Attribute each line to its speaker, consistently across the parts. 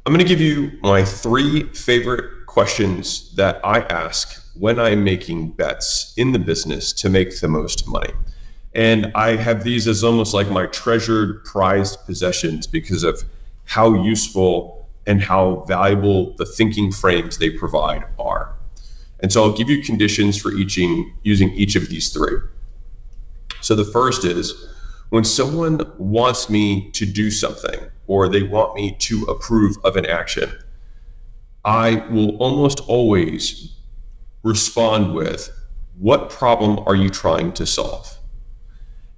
Speaker 1: I'm going to give you my 3 favorite questions that I ask when I'm making bets in the business to make the most money. And I have these as almost like my treasured, prized possessions because of how useful and how valuable the thinking frames they provide are. And so I'll give you conditions for using each of these 3. So the first is when someone wants me to do something or they want me to approve of an action, I will almost always respond with, what problem are you trying to solve?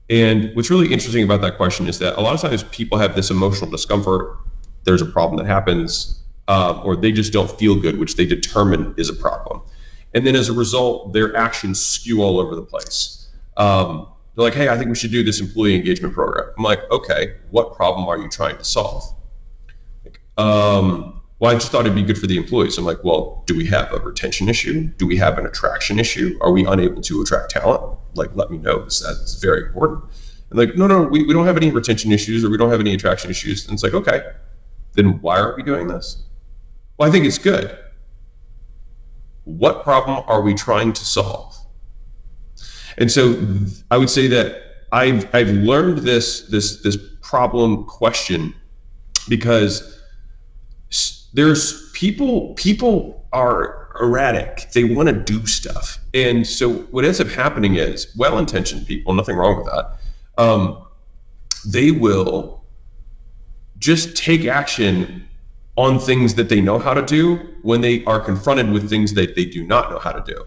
Speaker 1: And what's really interesting about that question is that a lot of times people have this emotional discomfort. There's a problem that happens, or they just don't feel good, which they determine is a problem. And then as a result, their actions skew all over the place. They're like, hey, I think we should do this employee engagement program. I'm like, okay, what problem are you trying to solve? Well, I just thought it'd be good for the employees. I'm like, well, do we have a retention issue? Do we have an attraction issue? Are we unable to attract talent? Like, let me know, because that's very important. And like, no, we don't have any retention issues or we don't have any attraction issues. And it's like, okay, then why aren't we doing this? Well, I think it's good. What problem are we trying to solve? And so I would say that I've learned this problem question because there's people are erratic. They want to do stuff. And so what ends up happening is well-intentioned people, nothing wrong with that. They will just take action on things that they know how to do when they are confronted with things that they do not know how to do.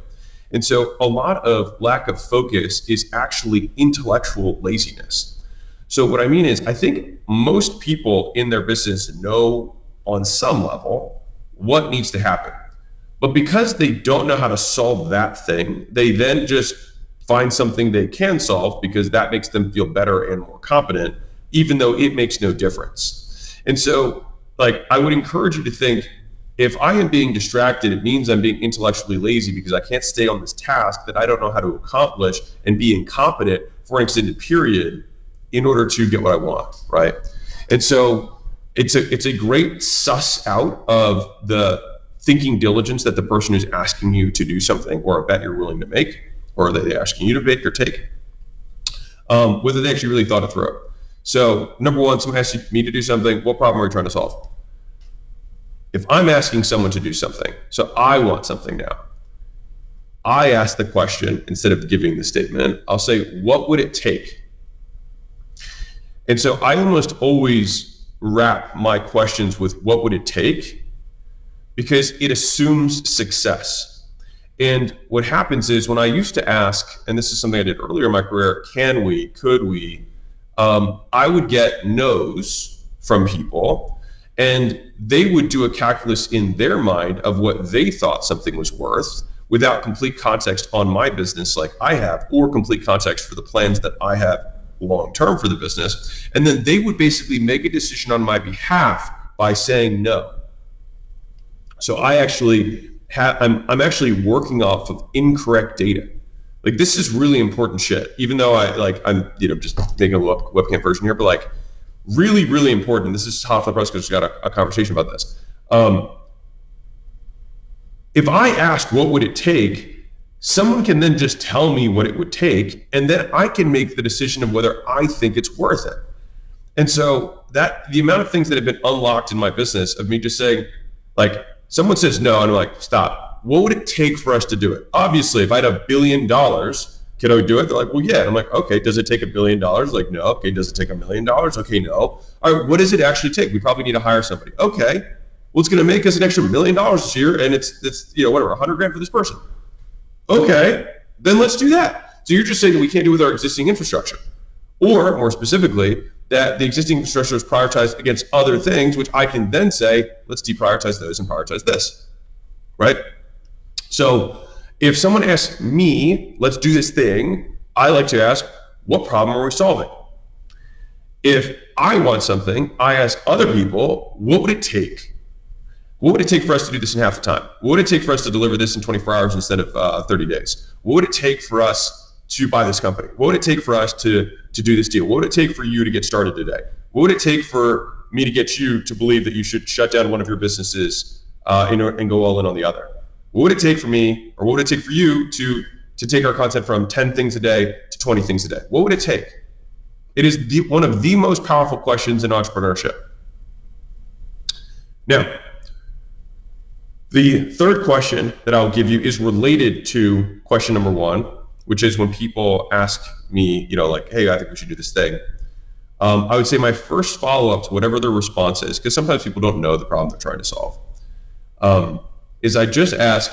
Speaker 1: And so a lot of lack of focus is actually intellectual laziness. So what I mean is, I think most people in their business know on some level what needs to happen. But because they don't know how to solve that thing, they then just find something they can solve because that makes them feel better and more competent, even though it makes no difference. And so, like, I would encourage you to think, if I am being distracted, it means I'm being intellectually lazy because I can't stay on this task that I don't know how to accomplish and be incompetent for an extended period in order to get what I want, right? And so it's a great suss out of the thinking diligence that the person who's asking you to do something or a bet you're willing to make, or are they asking you to bid or take, whether they actually really thought it through. So number one, someone asks me to do something, what problem are we trying to solve? If I'm asking someone to do something, so I want something now, I ask the question instead of giving the statement. I'll say, what would it take? And so I almost always wrap my questions with what would it take, because it assumes success. And what happens is when I used to ask, and this is something I did earlier in my career, can we, could we, I would get no's from people. And they would do a calculus in their mind of what they thought something was worth without complete context on my business like I have, or complete context for the plans that I have long-term for the business. And then they would basically make a decision on my behalf by saying no. So I'm actually working off of incorrect data. Like, this is really important shit, even though I'm just making a webcam version here, but like, really, really important. This is hot off the press because we got a conversation about this. If I ask what would it take, someone can then just tell me what it would take, and then I can make the decision of whether I think it's worth it. And so that the amount of things that have been unlocked in my business of me just saying, like, someone says no, and I'm like, stop. What would it take for us to do it? Obviously, if I had $1 billion, can I do it? They're like, well, yeah. And I'm like, okay, does it take $1 billion? Like, no. Okay, does it take $1 million? Okay, no. All right, what does it actually take? We probably need to hire somebody. Okay, well, it's going to make us an extra $1 million this year, and it's whatever, $100,000 for this person. Okay, then let's do that. So you're just saying that we can't do it with our existing infrastructure, or more specifically, that the existing infrastructure is prioritized against other things, which I can then say, let's deprioritize those and prioritize this, right? So if someone asks me, let's do this thing, I like to ask, what problem are we solving? If I want something, I ask other people, what would it take? What would it take for us to do this in half the time? What would it take for us to deliver this in 24 hours instead of 30 days? What would it take for us to buy this company? What would it take for us to do this deal? What would it take for you to get started today? What would it take for me to get you to believe that you should shut down one of your businesses and go all in on the other? What would it take for me, or what would it take for you to take our content from 10 things a day to 20 things a day? What would it take? It is one of the most powerful questions in entrepreneurship. Now, the third question that I'll give you is related to question number one, which is when people ask me, like, hey, I think we should do this thing. I would say my first follow-up to whatever their response is, because sometimes people don't know the problem they're trying to solve, is I just ask,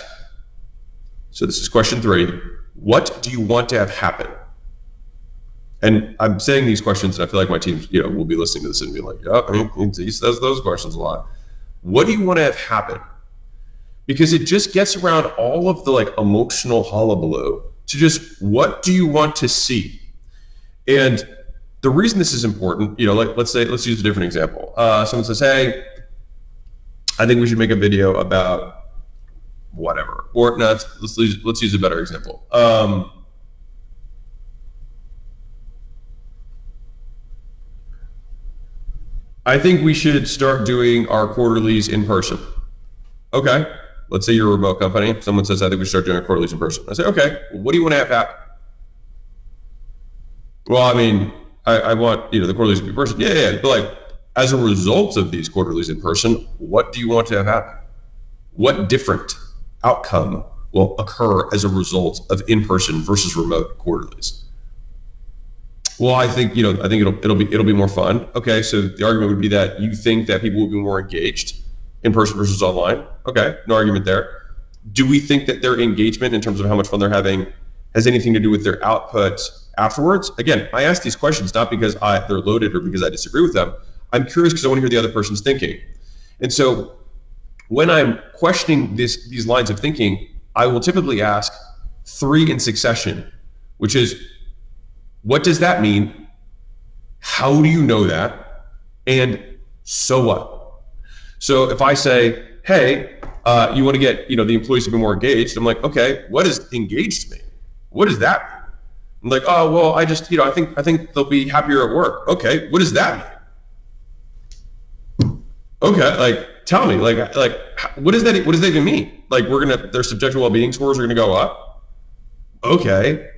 Speaker 1: so this is question 3, what do you want to have happen? And I'm saying these questions, and I feel like my team, will be listening to this and be like, yeah, he says those questions a lot. What do you want to have happen? Because it just gets around all of the emotional hullabaloo to just, what do you want to see? And the reason this is important, let's use a different example. Someone says, hey, I think we should make a video about whatever. Or no, let's use a better example. I think we should start doing our quarterlies in person. Okay. Let's say you're a remote company. Someone says, I think we should start doing our quarterlies in person. I say, okay, what do you want to have happen? Well, I mean, I want, the quarterlies to be in person. Yeah. But as a result of these quarterlies in person, what do you want to have happen? What different outcome will occur as a result of in-person versus remote quarterlies? Well, I think it'll be more fun. Okay, so the argument would be that you think that people will be more engaged in person versus online. Okay, no argument there. Do we think that their engagement in terms of how much fun they're having has anything to do with their output afterwards? Again, I ask these questions not because they're loaded or because I disagree with them. I'm curious because I want to hear the other person's thinking. And so when I'm questioning these lines of thinking, I will typically ask 3 in succession, which is, what does that mean? How do you know that? And so what? So if I say, hey, you want to get the employees to be more engaged, I'm like, okay, what does engaged mean? What does that mean? I'm like, oh well, I just I think they'll be happier at work. Okay, what does that mean? Okay, tell me, what does that even mean? Their subjective well-being scores are gonna go up. Okay.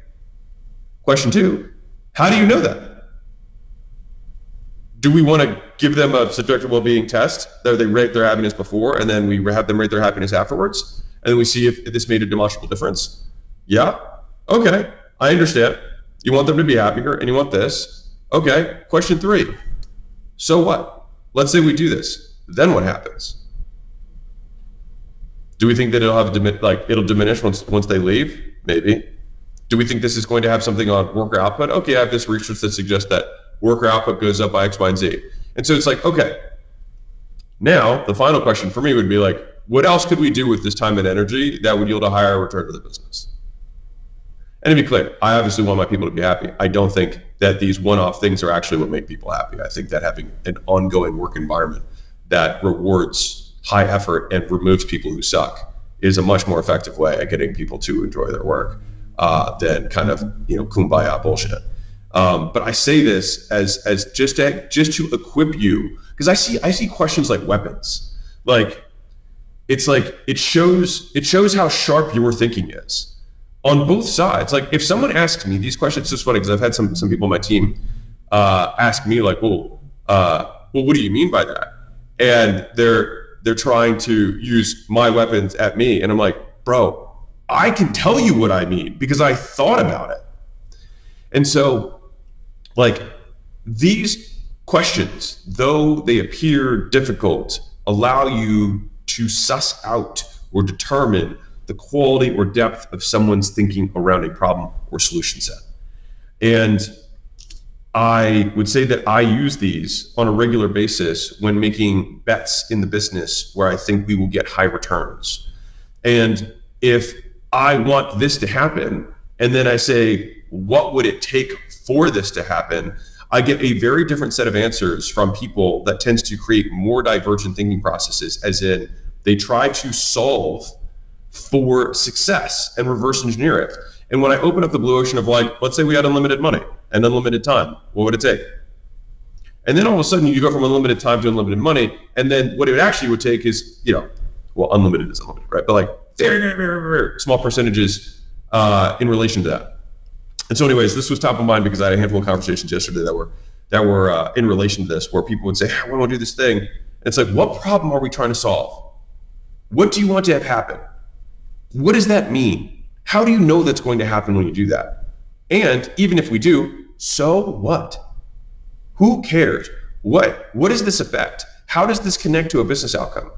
Speaker 1: Question 2, how do you know that? Do we want to give them a subjective well-being test that they rate their happiness before, and then we have them rate their happiness afterwards, and then we see if this made a demonstrable difference? Yeah. Okay. I understand. You want them to be happier, and you want this. Okay. Question 3. So what? Let's say we do this. Then what happens? Do we think that it'll diminish once they leave? Maybe. Do we think this is going to have something on worker output? Okay, I have this research that suggests that worker output goes up by X, Y, and Z. And so it's okay. Now, the final question for me would be what else could we do with this time and energy that would yield a higher return to the business? And to be clear, I obviously want my people to be happy. I don't think that these one-off things are actually what make people happy. I think that having an ongoing work environment that rewards high effort and removes people who suck is a much more effective way at getting people to enjoy their work than kind of kumbaya bullshit. But I say this as just to equip you, because I see questions like weapons. It shows how sharp your thinking is on both sides. If someone asks me these questions, it's just funny because I've had some people on my team ask me well, what do you mean by that? And they're trying to use my weapons at me, and I'm like, bro, I can tell you what I mean because I thought about it. And so these questions, though they appear difficult, allow you to suss out or determine the quality or depth of someone's thinking around a problem or solution set. And I would say that I use these on a regular basis when making bets in the business where I think we will get high returns. And if I want this to happen, and then I say, what would it take for this to happen? I get a very different set of answers from people that tends to create more divergent thinking processes, as in they try to solve for success and reverse engineer it. And when I open up the blue ocean of let's say we had unlimited money and unlimited time, what would it take? And then all of a sudden you go from unlimited time to unlimited money. And then what it actually would take is, well, unlimited is unlimited, right? But like very, very, very, very small percentages in relation to that. And so anyways, this was top of mind because I had a handful of conversations yesterday that were in relation to this, where people would say, I want to do this thing. And it's like, what problem are we trying to solve? What do you want to have happen? What does that mean? How do you know that's going to happen when you do that? And even if we do, so what? Who cares? What does this affect? How does this connect to a business outcome?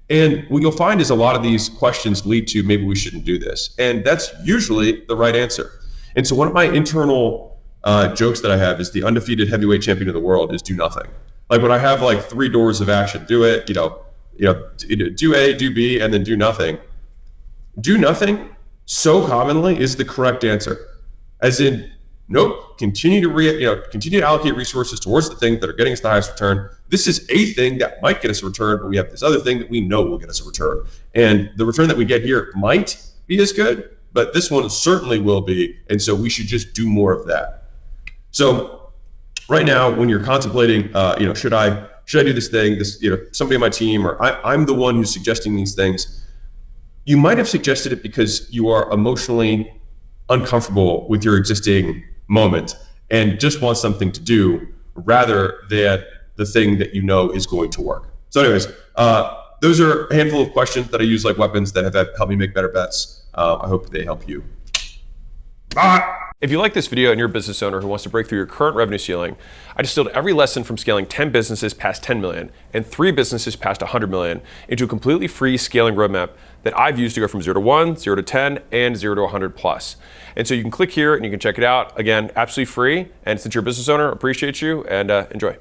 Speaker 1: And what you'll find is a lot of these questions lead to maybe we shouldn't do this. And that's usually the right answer. And so one of my internal jokes that I have is the undefeated heavyweight champion of the world is do nothing. Like when I have like 3 doors of action, do it, do A, do B, and then do nothing. Do nothing so commonly is the correct answer. As in, nope, continue to allocate resources towards the things that are getting us the highest return. This is a thing that might get us a return, but we have this other thing that we know will get us a return. And the return that we get here might be as good, but this one certainly will be. And so we should just do more of that. So right now, when you're contemplating, should I do this thing, somebody on my team, or I'm the one who's suggesting these things, you might have suggested it because you are emotionally uncomfortable with your existing moment and just want something to do rather than the thing that you know is going to work. So anyways, those are a handful of questions that I use like weapons that have helped me make better bets. I hope they help you.
Speaker 2: If you like this video and you're a business owner who wants to break through your current revenue ceiling, I distilled every lesson from scaling 10 businesses past 10 million and 3 businesses past 100 million into a completely free scaling roadmap that I've used to go from 0 to 1, 0 to 10, and 0 to 100 plus. And so you can click here and you can check it out. Again, absolutely free. And since you're a business owner, appreciate you and enjoy.